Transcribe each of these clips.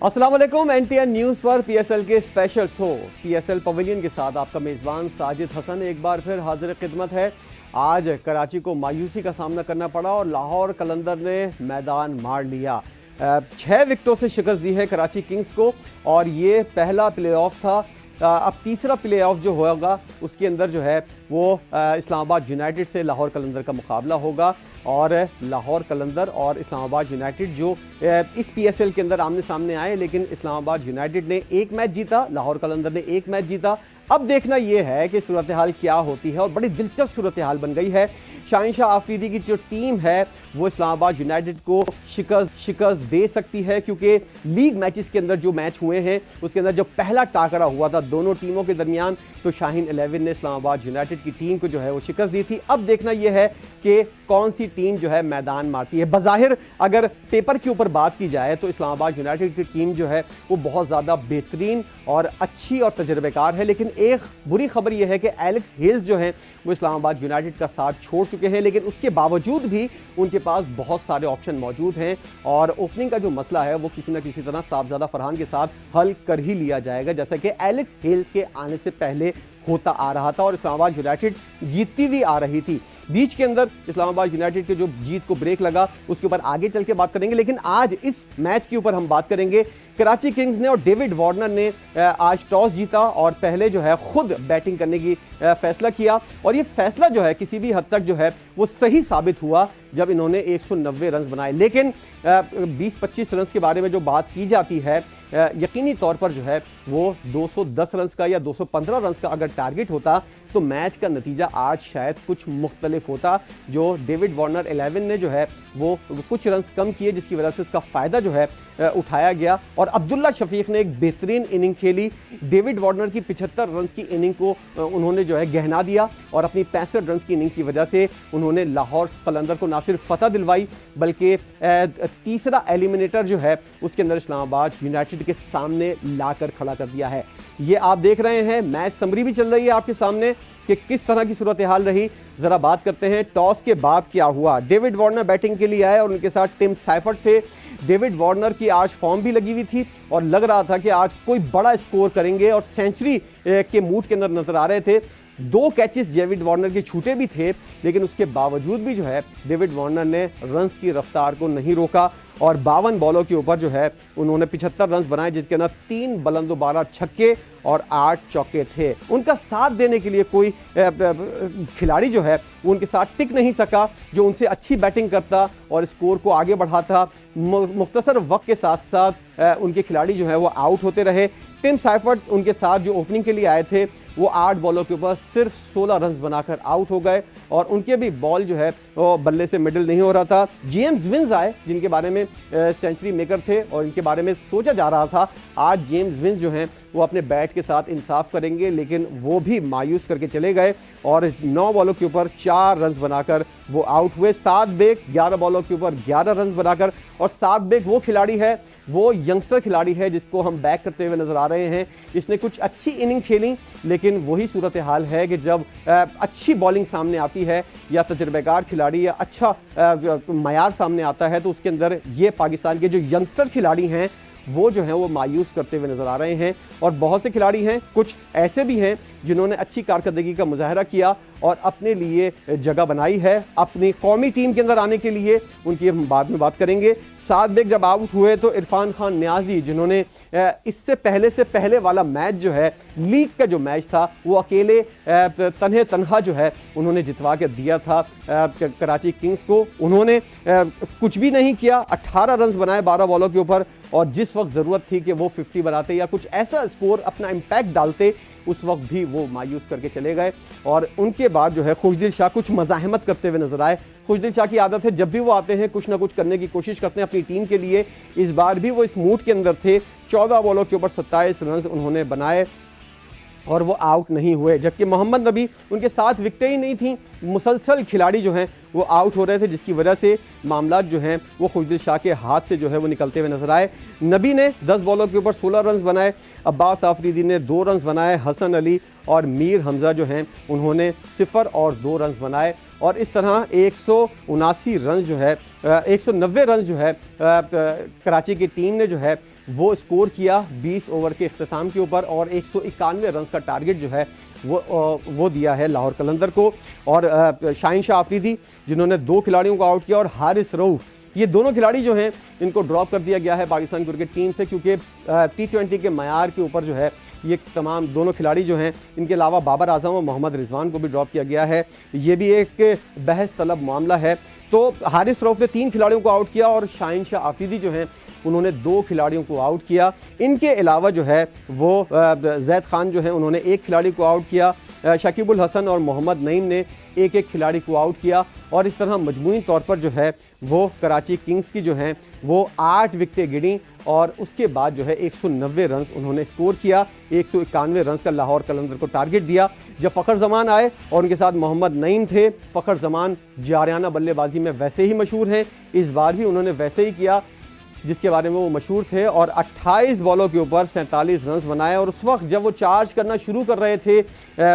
अस्सलाम वालेकुम। NTN news पर पीएसएल के स्पेशल शो पीएसएल पवेलियन के साथ आपका मेज़बान साजिद हसन एक बार फिर हाजिर खिदमत है। आज कराची को मायूसी का सामना करना पड़ा और लाहौर कलंदर ने मैदान मार लिया। 6 विकेटों से शिकस्त दी है कराची किंग्स को और ये पहला प्लेऑफ था। अब तीसरा प्लेऑफ जो होगा उसके अंदर जो है वो इस्लामाबाद यूनाइटेड से लाहौर कलंदर का मुकाबला होगा और लाहौर कलंदर और इस्लामाबाद यूनाइटेड जो इस पीएसएल के अंदर आमने सामने आए, लेकिन इस्लामाबाद यूनाइटेड ने एक मैच जीता, लाहौर कलंदर ने एक मैच जीता। अब देखना यह है कि सूरत हाल क्या होती है और बड़ी दिलचस्प सूरत हाल बन गई है। शाहीन शाह आफरीदी की जो टीम है वो इस्लामाबाद यूनाइटेड को शिकस्त दे सकती है, क्योंकि लीग मैचेस के अंदर जो मैच हुए हैं उसके अंदर जो पहला टाकरा हुआ था दोनों टीमों के दरमियान, तो शाहीन 11 ने इस्लामाबाद यूनाइटेड की टीम को जो है वो शिकस्त दी थी। अब देखना यह है कि कौन सी टीम जो है मैदान मारती है। बज़ाहिर अगर पेपर के ऊपर बात की जाए तो इस्लामाबाद यूनाइटेड की टीम जो है वो बहुत ज़्यादा बेहतरीन और अच्छी और तजर्बेकार है, लेकिन एक बुरी खबर यह है कि एलेक्स हेल्स जो हैं वो इस्लामाबाद यूनाइटेड का साथ छोड़ चुके हैं, लेकिन उसके बावजूद भी उनके पास बहुत सारे ऑप्शन मौजूद हैं और ओपनिंग का जो मसला है वो किसी न किसी तरह साहबजादा फरहान के साथ हल कर ही लिया जाएगा, जैसा कि एलेक्स हेल्स के आने से पहले होता आ रहा था और इस्लामाबाद यूनाइटेड जीतती भी आ रही थी। बीच के अंदर इस्लामाबाद यूनाइटेड के जो जीत को ब्रेक लगा उसके ऊपर आगे चल के बात करेंगे, लेकिन आज इस मैच के ऊपर हम बात करेंगे। कराची किंग्स ने और डेविड वार्नर ने आज टॉस जीता और पहले जो है खुद बैटिंग करने की फैसला किया और ये फैसला जो है किसी भी हद तक जो है वो सही साबित हुआ जब इन्होंने 190 रन बनाए। लेकिन 20-25 रन के बारे में जो बात की जाती है, यकीनी तौर पर जो है वो 210 रन का या 215 रन का अगर टारगेट होता तो मैच का नतीजा आज शायद कुछ मुख्तलिफ होता। जो डेविड वार्नर 11 ने जो है वो कुछ रन कम किए, जिसकी वजह से इसका फ़ायदा जो है उठाया गया और अब्दुल्ला शफीक ने एक बेहतरीन इनिंग खेली। डेविड वार्नर की 75 रन की इनिंग को उन्होंने जो है गहना दिया और अपनी 65 रन की इनिंग की वजह से उन्होंने लाहौर कलंदर को ना सिर्फ फतह दिलवाई बल्कि तीसरा एलिमिनेटर जो है उसके अंदर इस्लामाबाद यूनाइटेड के सामने लाकर खड़ा कर दिया है। ये आप देख रहे हैं, मैच समरी भी चल रही है आपके सामने कि किस तरह की सूरत हाल रही। जरा बात करते हैं टॉस के बाद क्या हुआ। डेविड वार्नर बैटिंग के लिए आए और उनके साथ टिम साइफर्ट थे। डेविड वार्नर की आज फॉर्म भी लगी हुई थी और लग रहा था कि आज कोई बड़ा स्कोर करेंगे और सेंचुरी के मूड के अंदर नजर आ रहे थे। 2 कैचेस डेविड वार्नर के छूटे भी थे, लेकिन उसके बावजूद भी जो है डेविड वार्नर ने रन्स की रफ्तार को नहीं रोका और 52 बॉलों के ऊपर जो है उन्होंने 75 रन बनाए, जिसके अंदर 3 बुलंदोबारा छक्के और 8 चौके थे। उनका साथ देने के लिए कोई खिलाड़ी जो है वो उनके साथ टिक नहीं सका जो उनसे अच्छी बैटिंग करता और स्कोर को आगे बढ़ाता। मुख्तसर वक्त के साथ साथ उनके खिलाड़ी जो है वो आउट होते रहे। टिम साइफर्ट उनके साथ जो ओपनिंग के लिए आए थे वो 8 बॉलों के ऊपर सिर्फ 16 रन बनाकर आउट हो गए और उनके भी बॉल जो है वो बल्ले से मिडल नहीं हो रहा था। जेम्स विंस आए जिनके बारे में सेंचुरी मेकर थे और इनके बारे में सोचा जा रहा था आज जेम्स विंस जो हैं वो अपने बैट के साथ इंसाफ करेंगे, लेकिन वो भी मायूस करके चले गए और 9 बॉलों के ऊपर 4 रन बनाकर वो आउट हुए। साद बेग 11 बॉलों के ऊपर 11 रन बनाकर, और साद बेग वो खिलाड़ी है, वो यंगस्टर खिलाड़ी है जिसको हम बैक करते हुए नजर आ रहे हैं। इसने कुछ अच्छी इनिंग खेली, लेकिन वही सूरत हाल है कि जब अच्छी बॉलिंग सामने आती है या तजर्बेकार खिलाड़ी या अच्छा मयार सामने आता है तो उसके अंदर ये पाकिस्तान के जो यंगस्टर खिलाड़ी हैं वो जो हैं वो मायूस करते हुए नजर आ रहे हैं। और बहुत से खिलाड़ी हैं, कुछ ऐसे भी हैं जिन्होंने अच्छी कारकर्दगी का मुजाहरा किया और अपने लिए जगह बनाई है अपनी कौमी टीम के अंदर आने के लिए। उनकी हम बाद में बात करेंगे। साद बेग जब आउट हुए तो इरफान खान न्याजी, जिन्होंने इससे पहले वाला मैच जो है लीग का जो मैच था वो अकेले तन्हा जो है उन्होंने जितवा के दिया था कराची किंग्स को। उन्होंने कुछ भी नहीं किया, 18 रन बनाए 12 बॉलों के ऊपर, और जिस वक्त ज़रूरत थी कि वो 50 बनाते या कुछ ऐसा स्कोर अपना इम्पैक्ट डालते उस वक्त भी वो मायूस करके चले गए। और उनके बाद जो है खुशदिल शाह कुछ मज़ाहमत करते हुए नजर आए। खुशदिल शाह की आदत है जब भी वो आते हैं कुछ ना कुछ करने की कोशिश करते हैं अपनी टीम के लिए। इस बार भी वो इस मूड के अंदर थे। 14 बॉलों के ऊपर 27 रन उन्होंने बनाए और वो आउट नहीं हुए, जबकि मोहम्मद नबी उनके साथ विकेटें ही नहीं थी। मुसलसल खिलाड़ी जो हैं वो आउट हो रहे थे, जिसकी वजह से मामला जो हैं वो खुशदिल शाह के हाथ से जो है वो निकलते हुए नजर आए। नबी ने 10 बॉलों के ऊपर 16 रन बनाए, अब्बास आफरीदी ने 2 रन बनाए, हसन अली और मीर हमजा जो हैं उन्होंने 0 और 2 रन बनाए और इस तरह 179 रन जो है 190 रन जो है कराची की टीम ने जो है वो स्कोर किया 20 ओवर के इख्तिताम के ऊपर और 191 रन का टारगेट जो है वो दिया है लाहौर कलंदर को। और शाहीन शाह आफरीदी जिन्होंने 2 खिलाड़ियों को आउट किया और हारिस रऊफ, ये दोनों खिलाड़ी जो हैं इनको ड्रॉप कर दिया गया है पाकिस्तान क्रिकेट टीम से, क्योंकि T20 के मयार के ऊपर जो है ये तमाम दोनों खिलाड़ी जो हैं, इनके अलावा बाबर आजम और मोहम्मद रिजवान को भी ड्रॉप किया गया है। ये भी एक बहस तलब मामला है। तो हारिस रऊफ ने 3 खिलाड़ियों को आउट किया और शाहीन शाह आफरीदी जो हैं उन्होंने 2 खिलाड़ियों को आउट किया। इनके अलावा जो है वो जैद खान जो है उन्होंने 1 खिलाड़ी को आउट किया। शकीबुल हसन और मोहम्मद नईम ने 1-1 खिलाड़ी को आउट किया और इस तरह मजमूई तौर पर जो है वो कराची किंग्स की जो हैं वो 8 विकेटें गिनी और उसके बाद जो है 190 रन उन्होंने स्कोर किया। 191 रन का लाहौर कलंदर को टारगेट दिया। जब फ़खर जमान आए और उनके साथ मोहम्मद नईम थे, फ़खर जमान जारियाना बल्लेबाजी में वैसे ही मशहूर हैं, इस बार भी उन्होंने वैसे ही किया जिसके बारे में वो मशहूर थे और 28 बॉलों के ऊपर 47 रन बनाए। और उस वक्त जब वो चार्ज करना शुरू कर रहे थे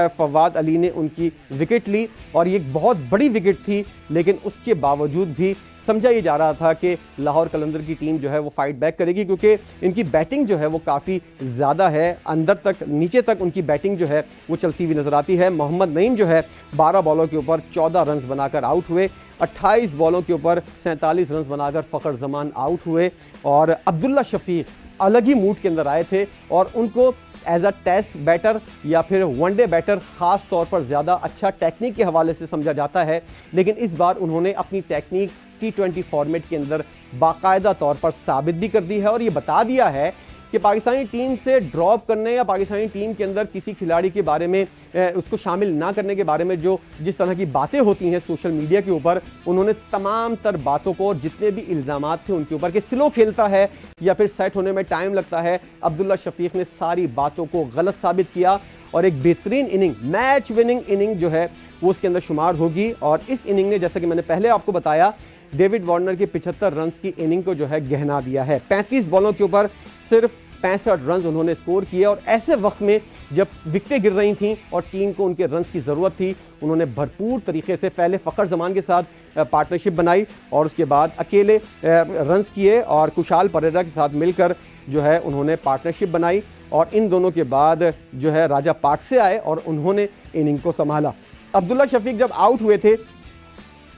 फवाद अली ने उनकी विकेट ली और ये एक बहुत बड़ी विकेट थी, लेकिन उसके बावजूद भी समझा ये जा रहा था कि लाहौर कलंदर की टीम जो है वो फाइट बैक करेगी, क्योंकि इनकी बैटिंग जो है वो काफ़ी ज़्यादा है, अंदर तक नीचे तक उनकी बैटिंग जो है वो चलती हुई नज़र आती है। मोहम्मद नईम जो है 12 बॉलों के ऊपर 14 रन बनाकर आउट हुए। 28 बॉलों के ऊपर 47 रन बनाकर फ़खर जमान आउट हुए और अब्दुल्ला शफीक अलग ही मूड के अंदर आए थे और उनको एज अ टेस्ट बैटर या फिर वनडे बैटर ख़ास तौर पर ज़्यादा अच्छा टेक्निक के हवाले से समझा जाता है, लेकिन इस बार उन्होंने अपनी टेक्निक T20 फॉर्मेट के अंदर बाकायदा तौर पर साबित भी कर दी है और ये बता दिया है कि पाकिस्तानी टीम से ड्रॉप करने या पाकिस्तानी टीम के अंदर किसी खिलाड़ी के बारे में उसको शामिल ना करने के बारे में जो जिस तरह की बातें होती हैं सोशल मीडिया के ऊपर, उन्होंने तमाम तर बातों को और जितने भी इल्ज़ामात थे उनके ऊपर कि स्लो खेलता है या फिर सेट होने में टाइम लगता है, अब्दुल्ला शफीक ने सारी बातों को गलत साबित किया और एक बेहतरीन इनिंग, मैच विनिंग इनिंग जो है वो उसके अंदर शुमार होगी। और इस इनिंग ने, जैसा कि मैंने पहले आपको बताया, डेविड वार्नर की 75 रन की इनिंग को जो है गहना दिया है। 35 बॉलों के ऊपर सिर्फ 65 रन उन्होंने स्कोर किए और ऐसे वक्त में जब विकेटें गिर रही थीं और टीम को उनके रन्स की ज़रूरत थी, उन्होंने भरपूर तरीके से पहले फ़खर जमान के साथ पार्टनरशिप बनाई और उसके बाद अकेले रन्स किए और कुशाल परेरा के साथ मिलकर जो है उन्होंने पार्टनरशिप बनाई और इन दोनों के बाद जो है राजा पाक से आए और उन्होंने इनिंग को संभाला। अब्दुल्ला शफीक जब आउट हुए थे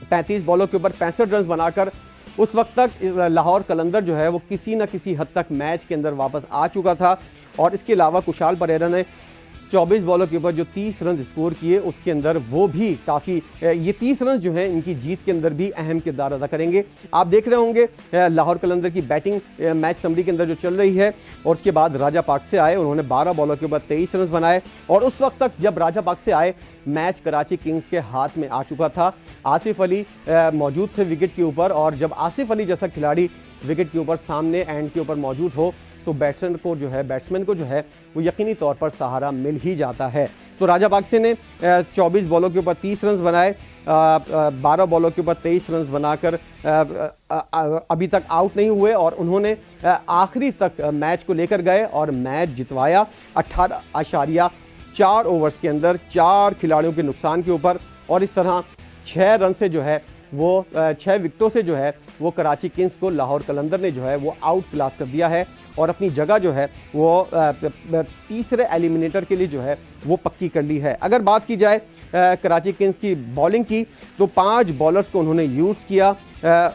35 बॉलों के ऊपर 65 रन बनाकर, उस वक्त तक लाहौर कलंदर जो है वो किसी न किसी हद तक मैच के अंदर वापस आ चुका था। और इसके अलावा कुशाल परेरा ने 24 बॉलों के ऊपर जो 30 रन स्कोर किए उसके अंदर वो भी काफ़ी, ये 30 रन जो हैं इनकी जीत के अंदर भी अहम किरदार अदा करेंगे। आप देख रहे होंगे लाहौर कलंदर की बैटिंग मैच समरी के अंदर जो चल रही है और उसके बाद राजा पाक से आए, उन्होंने 12 बॉलों के ऊपर 23 रन बनाए और उस वक्त तक जब राजा पाक से आए मैच कराची किंग्स के हाथ में आ चुका था। आसिफ अली मौजूद थे विकेट के ऊपर और जब आसिफ अली जैसा खिलाड़ी विकेट के ऊपर सामने एंड के ऊपर मौजूद हो तो बैट्समैन को जो है वो यकीनी तौर पर सहारा मिल ही जाता है। तो राजा बागसे ने 24 बॉलों के ऊपर 30 रन बनाए, 12 बॉलों के ऊपर 23 रन बनाकर अभी तक आउट नहीं हुए और उन्होंने आखिरी तक मैच को लेकर गए और मैच जितवाया 18.4 ओवर्स के अंदर 4 खिलाड़ियों के नुकसान के ऊपर। और इस तरह 6 रन से जो है वो 6 विकेटों से जो है वो कराची किंग्स को लाहौर कलंदर ने जो है वो आउट क्लास कर दिया है और अपनी जगह जो है वो तीसरे एलिमिनेटर के लिए जो है वो पक्की कर ली है। अगर बात की जाए कराची किंग्स की बॉलिंग की तो 5 बॉलर्स को उन्होंने यूज़ किया।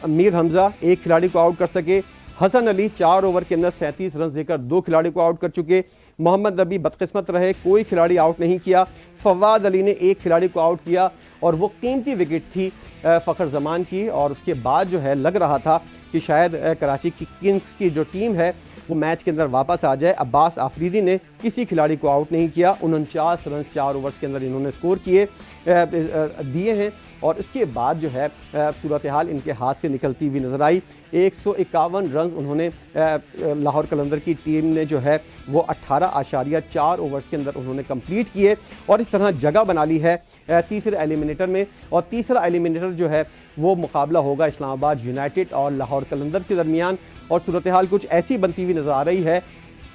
मीर हमज़ा 1 खिलाड़ी को आउट कर सके, हसन अली 4 ओवर के अंदर 37 रन देकर 2 खिलाड़ी को आउट कर चुके, मोहम्मद नबी बदकिस्मत रहे, कोई खिलाड़ी आउट नहीं किया, फवाद अली ने 1 खिलाड़ी को आउट किया और वो कीमती विकेट थी फ़खर जमान की। और उसके बाद जो है लग रहा था कि शायद कराची की किंग्स की जो टीम है वो मैच के अंदर वापस आ जाए। अब्बास आफरीदी ने किसी खिलाड़ी को आउट नहीं किया, 49 रन 4 ओवर्स के अंदर इन्होंने स्कोर दिए हैं और इसके बाद जो है सूरत हाल इनके हाथ से निकलती हुई नज़र आई। 151 रन उन्होंने लाहौर कलंदर की टीम ने जो है वो 18.4 ओवर्स के अंदर उन्होंने कंप्लीट किए और इस तरह जगह बना ली है तीसरे एलिमिनेटर में। और तीसरा एलिमिनेटर जो है वो मुकाबला होगा इस्लामाबाद यूनाइटेड और लाहौर कलंदर के दरमियान और सूरत हाल कुछ ऐसी बनती हुई नज़र आ रही है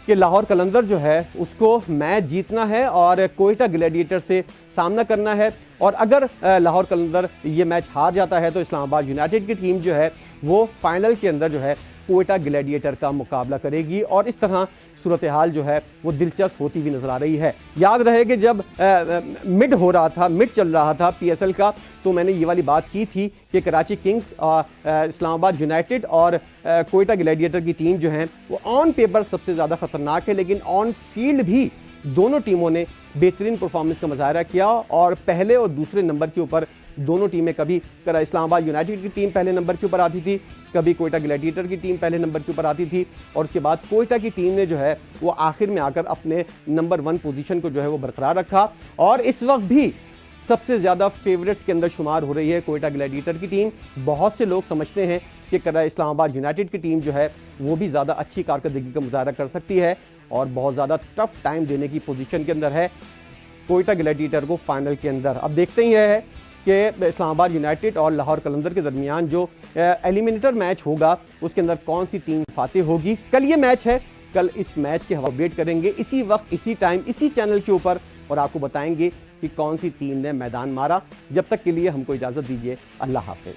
कि लाहौर कलंदर जो है उसको मैच जीतना है और कोयटा ग्लैडिएटर से सामना करना है और अगर लाहौर कलंदर ये मैच हार जाता है तो इस्लामाबाद यूनाइटेड की टीम जो है वो फाइनल के अंदर जो है क्वेटा ग्लैडिएटर का मुकाबला करेगी और इस तरह सूरत हाल जो है वो दिलचस्प होती हुई नजर आ रही है। याद रहे कि जब मिड चल रहा था पीएसएल का, तो मैंने ये वाली बात की थी कि कराची किंग्स, इस्लामाबाद यूनाइटेड और क्वेटा ग्लैडिएटर की टीम जो है वो ऑन पेपर सबसे ज़्यादा खतरनाक है, लेकिन ऑन फील्ड भी दोनों टीमों ने बेहतरीन परफॉर्मेंस का मुजाहरा किया और पहले और दूसरे नंबर के ऊपर दोनों टीमें, कभी इस्लामाबाद यूनाइटेड की टीम पहले नंबर के ऊपर आती थी, कभी क्वेटा ग्लैडिएटर की टीम पहले नंबर के ऊपर आती थी, और उसके बाद क्वेटा की टीम ने जो है वो आखिर में आकर अपने नंबर 1 पोजीशन को जो है वो बरकरार रखा और इस वक्त भी सबसे ज़्यादा फेवरेट्स के अंदर शुमार हो रही है क्वेटा ग्लैडिएटर की टीम। बहुत से लोग समझते हैं कि इस्लामाबाद यूनाइटेड की टीम जो है वो भी ज़्यादा अच्छी कारकर्दगी का मुजाहरा कर सकती है और बहुत ज़्यादा टफ टाइम देने की पोजीशन के अंदर है क्वेटा ग्लैडिएटर को फाइनल के अंदर। अब देखते ही है कि इस्लामाबाद यूनाइटेड और लाहौर कलंदर के दरमियान जो एलिमिनेटर मैच होगा उसके अंदर कौन सी टीम फातेह होगी। कल ये मैच है, कल इस मैच के अपडेट करेंगे इसी वक्त, इसी टाइम, इसी चैनल के ऊपर और आपको बताएंगे कि कौन सी टीम ने मैदान मारा। जब तक के लिए हमको इजाज़त दीजिए, अल्लाह हाफिज़।